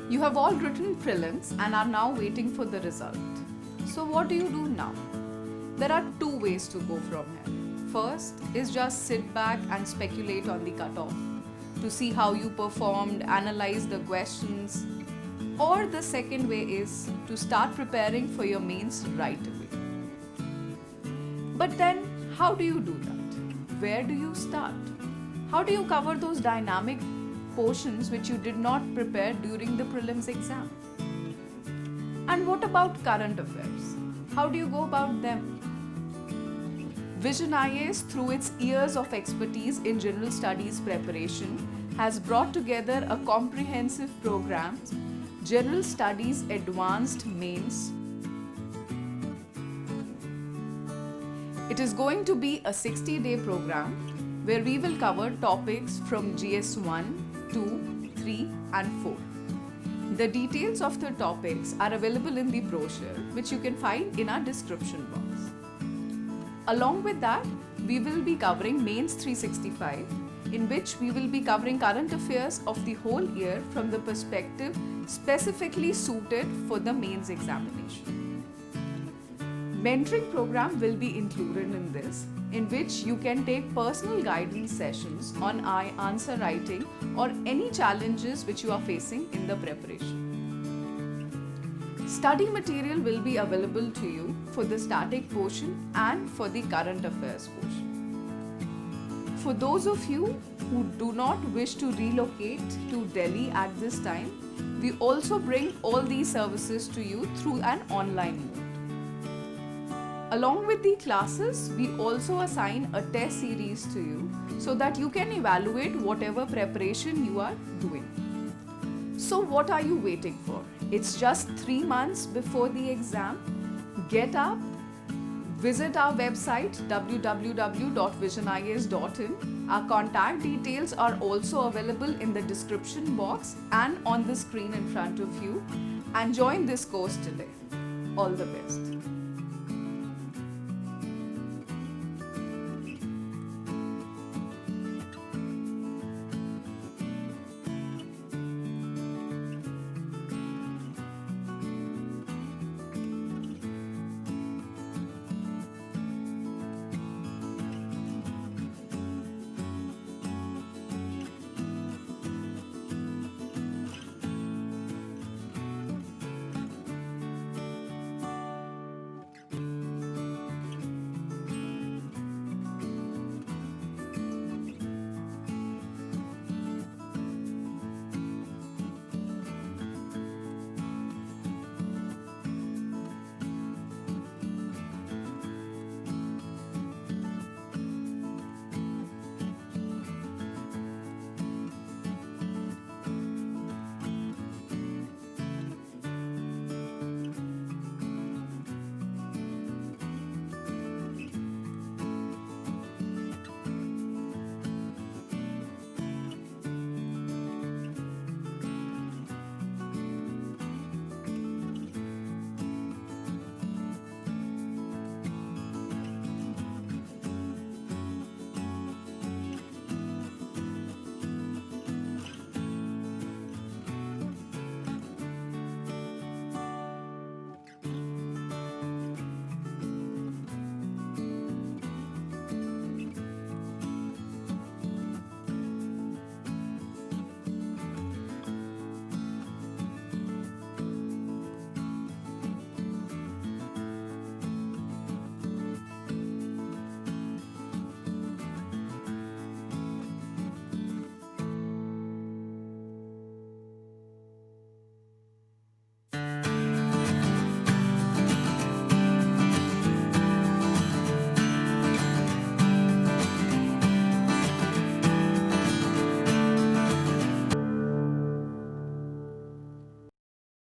You have all written prelims and are now waiting for the result. So what do you do now? There are two ways to go from here. First is just sit back and speculate on the cutoff to see how you performed, analyze the questions. Or the second way is to start preparing for your mains right away. But then, how do you do that? Where do you start? How do you cover those dynamic portions which you did not prepare during the prelims exam? And what about current affairs? How do you go about them? Vision IAS, through its years of expertise in general studies preparation, has brought together a comprehensive program, General Studies Advanced Mains. It is going to be a 60-day program where we will cover topics from GS 1, 2, 3 and 4. The details of the topics are available in the brochure, which you can find in our description box. Along with that, we will be covering Mains 365, in which we will be covering current affairs of the whole year from the perspective specifically suited for the mains examination. Mentoring program will be included in this, in which you can take personal guidance sessions on answer writing or any challenges which you are facing in the preparation. Study material will be available to you for the static portion and for the current affairs portion. For those of you who do not wish to relocate to Delhi at this time, we also bring all these services to you through an online mode. Along with the classes, we also assign a test series to you so that you can evaluate whatever preparation you are doing. So what are you waiting for? It's just 3 months before the exam. Get up, visit our website www.visionias.in. Our contact details are also available in the description box and on the screen in front of you. And join this course today. All the best.